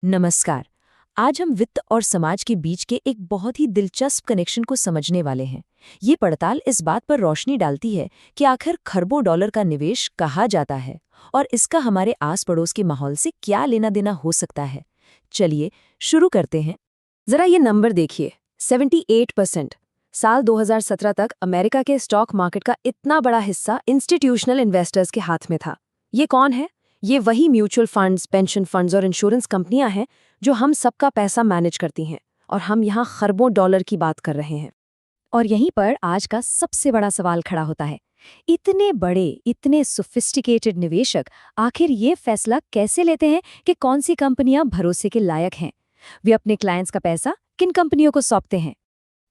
नमस्कार। आज हम वित्त और समाज के बीच के एक बहुत ही दिलचस्प कनेक्शन को समझने वाले हैं। ये पड़ताल इस बात पर रोशनी डालती है कि आखिर खरबों डॉलर का निवेश कहाँ जाता है और इसका हमारे आस पड़ोस के माहौल से क्या लेना देना हो सकता है। चलिए शुरू करते हैं। जरा ये नंबर देखिए, 78%। साल 2017 तक अमेरिका के स्टॉक मार्केट का इतना बड़ा हिस्सा इंस्टीट्यूशनल इन्वेस्टर्स के हाथ में था। ये कौन है? ये वही म्यूचुअल फंड्स, पेंशन फंड्स और इंश्योरेंस कंपनियां हैं जो हम सबका पैसा मैनेज करती हैं, और हम यहाँ खरबों डॉलर की बात कर रहे हैं। और यहीं पर आज का सबसे बड़ा सवाल खड़ा होता है। इतने बड़े, इतने सोफिस्टिकेटेड निवेशक आखिर ये फैसला कैसे लेते हैं कि कौन सी कंपनियां भरोसे के लायक हैं? वे अपने क्लाइंट्स का पैसा किन कंपनियों को सौंपते हैं?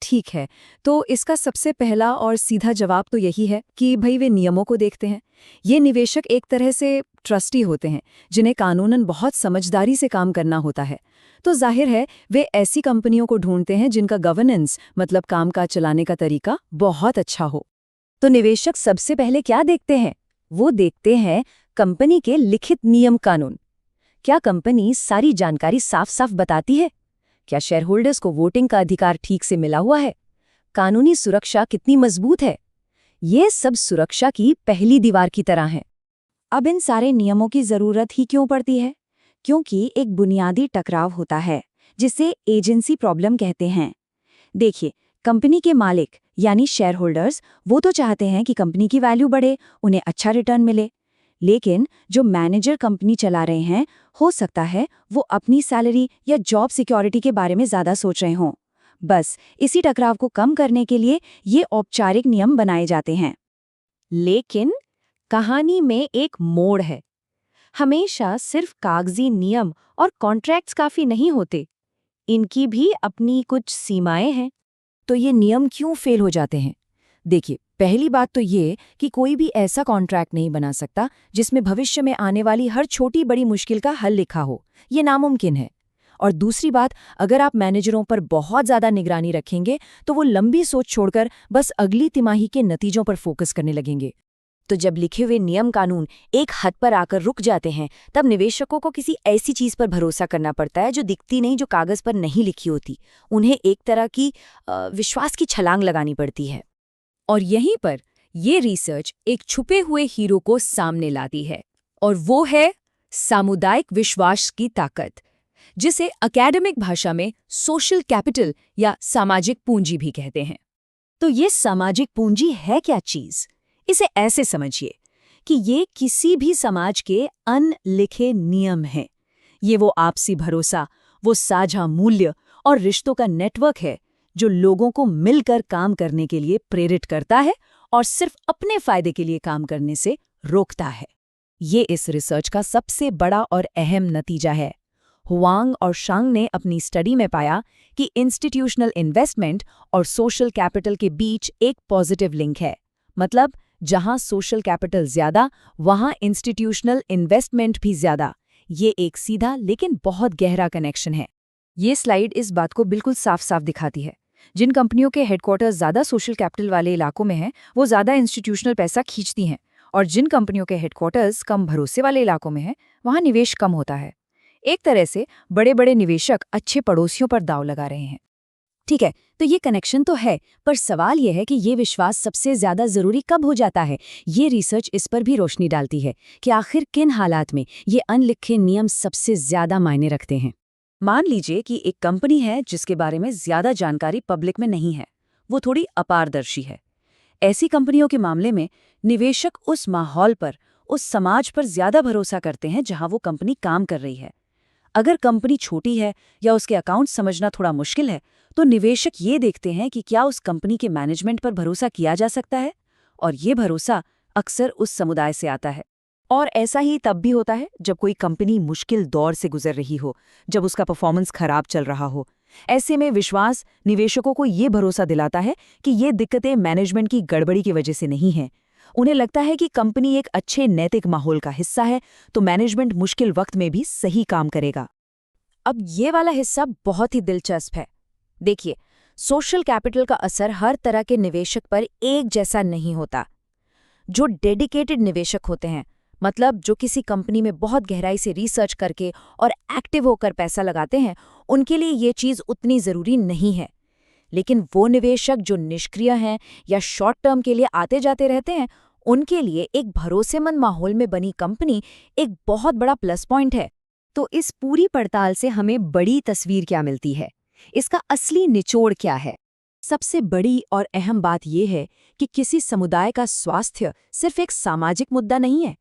ठीक है, तो इसका सबसे पहला और सीधा जवाब तो यही है कि भाई वे नियमों को देखते हैं। ये निवेशक एक तरह से ट्रस्टी होते हैं, जिन्हें कानूनन बहुत समझदारी से काम करना होता है। तो जाहिर है वे ऐसी कंपनियों को ढूंढते हैं जिनका गवर्नेंस, मतलब कामकाज चलाने का तरीका, बहुत अच्छा हो। तो निवेशक सबसे पहले क्या देखते हैं? वो देखते हैं कंपनी के लिखित नियम कानून। क्या कंपनी सारी जानकारी साफ साफ बताती है? क्या शेयरहोल्डर्स को वोटिंग का अधिकार ठीक से मिला हुआ है? कानूनी सुरक्षा कितनी मजबूत है? ये सब सुरक्षा की पहली दीवार की तरह है। अब इन सारे नियमों की जरूरत ही क्यों पड़ती है? क्योंकि एक बुनियादी टकराव होता है, जिसे एजेंसी प्रॉब्लम कहते हैं। देखिए, कंपनी के मालिक यानी शेयर होल्डर्स, वो तो चाहते हैं कि कंपनी की वैल्यू बढ़े, उन्हें अच्छा रिटर्न मिले। लेकिन जो मैनेजर कंपनी चला रहे हैं, हो सकता है वो अपनी सैलरी या जॉब सिक्योरिटी के बारे में ज्यादा सोच रहे हों। बस इसी टकराव को कम करने के लिए ये औपचारिक नियम बनाए जाते हैं। लेकिन कहानी में एक मोड़ है। हमेशा सिर्फ कागजी नियम और कॉन्ट्रैक्ट्स काफी नहीं होते। इनकी भी अपनी कुछ सीमाएं हैं। तो ये नियम क्यों फेल हो जाते हैं? देखिए, पहली बात तो ये कि कोई भी ऐसा कॉन्ट्रैक्ट नहीं बना सकता जिसमें भविष्य में आने वाली हर छोटी बड़ी मुश्किल का हल लिखा हो। ये नामुमकिन है। और दूसरी बात, अगर आप मैनेजरों पर बहुत ज्यादा निगरानी रखेंगे तो वो लंबी सोच छोड़कर बस अगली तिमाही के नतीजों पर फोकस करने लगेंगे। तो जब लिखे हुए नियम कानून एक हद पर आकर रुक जाते हैं, तब निवेशकों को किसी ऐसी चीज पर भरोसा करना पड़ता है जो दिखती नहीं, जो कागज पर नहीं लिखी होती। उन्हें एक तरह की विश्वास की छलांग लगानी पड़ती है। और यहीं पर ये रिसर्च एक छुपे हुए हीरो को सामने लाती है, और वो है सामुदायिक विश्वास की ताकत, जिसे एकेडमिक भाषा में सोशल कैपिटल या सामाजिक पूंजी भी कहते हैं। तो ये सामाजिक पूंजी है क्या चीज? इसे ऐसे समझिए कि ये किसी भी समाज के अनलिखे नियम हैं। ये वो आपसी भरोसा, वो साझा मूल्य और रिश्तों का नेटवर्क है जो लोगों को मिलकर काम करने के लिए प्रेरित करता है और सिर्फ अपने फायदे के लिए काम करने से रोकता है। ये इस रिसर्च का सबसे बड़ा और अहम नतीजा है। हुआंग और शांग ने अपनी स्टडी में पाया कि इंस्टीट्यूशनल इन्वेस्टमेंट और सोशल कैपिटल के बीच एक पॉजिटिव लिंक है। मतलब जहां सोशल कैपिटल ज्यादा, वहां इंस्टीट्यूशनल इन्वेस्टमेंट भी ज्यादा। ये एक सीधा लेकिन बहुत गहरा कनेक्शन है। ये स्लाइड इस बात को बिल्कुल साफ साफ दिखाती है। जिन कंपनियों के हेडक्वार्टर्स ज्यादा सोशल कैपिटल वाले इलाकों में हैं, वो ज्यादा इंस्टीट्यूशनल पैसा खींचती हैं, और जिन कंपनियों के हेडक्वार्टर्स कम भरोसे वाले इलाकों में हैं, वहां निवेश कम होता है। एक तरह से बड़े बड़े निवेशक अच्छे पड़ोसियों पर दांव लगा रहे हैं। ठीक है, तो ये कनेक्शन तो है, पर सवाल यह है कि ये विश्वास सबसे ज्यादा जरूरी कब हो जाता है। ये रिसर्च इस पर भी रोशनी डालती है कि आखिर किन हालात में ये अनलिखे नियम सबसे ज्यादा मायने रखते हैं। मान लीजिए कि एक कंपनी है जिसके बारे में ज्यादा जानकारी पब्लिक में नहीं है, वो थोड़ी अपारदर्शी है। ऐसी कंपनियों के मामले में निवेशक उस माहौल पर, उस समाज पर ज्यादा भरोसा करते हैं जहां वो कंपनी काम कर रही है। अगर कंपनी छोटी है या उसके अकाउंट समझना थोड़ा मुश्किल है, तो निवेशक ये देखते हैं कि क्या उस कंपनी के मैनेजमेंट पर भरोसा किया जा सकता है, और ये भरोसा अक्सर उस समुदाय से आता है। और ऐसा ही तब भी होता है जब कोई कंपनी मुश्किल दौर से गुजर रही हो, जब उसका परफॉर्मेंस खराब चल रहा हो। ऐसे में विश्वास निवेशकों को ये भरोसा दिलाता है कि ये दिक्कतें मैनेजमेंट की गड़बड़ी की वजह से नहीं हैं। उन्हें लगता है कि कंपनी एक अच्छे नैतिक माहौल का हिस्सा है, तो मैनेजमेंट मुश्किल वक्त में भी सही काम करेगा। अब ये वाला हिस्सा बहुत ही दिलचस्प है। देखिए, सोशल कैपिटल का असर हर तरह के निवेशक पर एक जैसा नहीं होता। जो डेडिकेटेड निवेशक होते हैं, मतलब जो किसी कंपनी में बहुत गहराई से रिसर्च करके और एक्टिव होकर पैसा लगाते हैं, उनके लिए ये चीज़ उतनी ज़रूरी नहीं है। लेकिन वो निवेशक जो निष्क्रिय हैं या शॉर्ट टर्म के लिए आते जाते रहते हैं, उनके लिए एक भरोसेमंद माहौल में बनी कंपनी एक बहुत बड़ा प्लस पॉइंट है। तो इस पूरी पड़ताल से हमें बड़ी तस्वीर क्या मिलती है? इसका असली निचोड़ क्या है? सबसे बड़ी और अहम बात यह है कि किसी समुदाय का स्वास्थ्य सिर्फ एक सामाजिक मुद्दा नहीं है,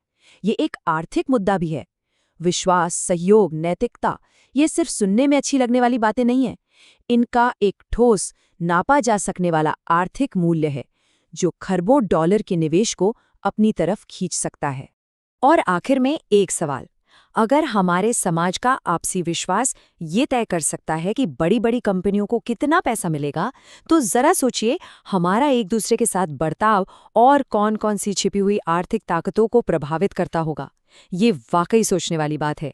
ये एक आर्थिक मुद्दा भी है। विश्वास, सहयोग, नैतिकता, ये सिर्फ सुनने में अच्छी लगने वाली बातें नहीं हैं। इनका एक ठोस, नापा जा सकने वाला आर्थिक मूल्य है, जो खरबों डॉलर के निवेश को अपनी तरफ खींच सकता है। और आखिर में एक सवाल, अगर हमारे समाज का आपसी विश्वास ये तय कर सकता है कि बड़ी-बड़ी कंपनियों को कितना पैसा मिलेगा, तो जरा सोचिए हमारा एक दूसरे के साथ बर्ताव और कौन-कौन सी छिपी हुई आर्थिक ताकतों को प्रभावित करता होगा। ये वाकई सोचने वाली बात है।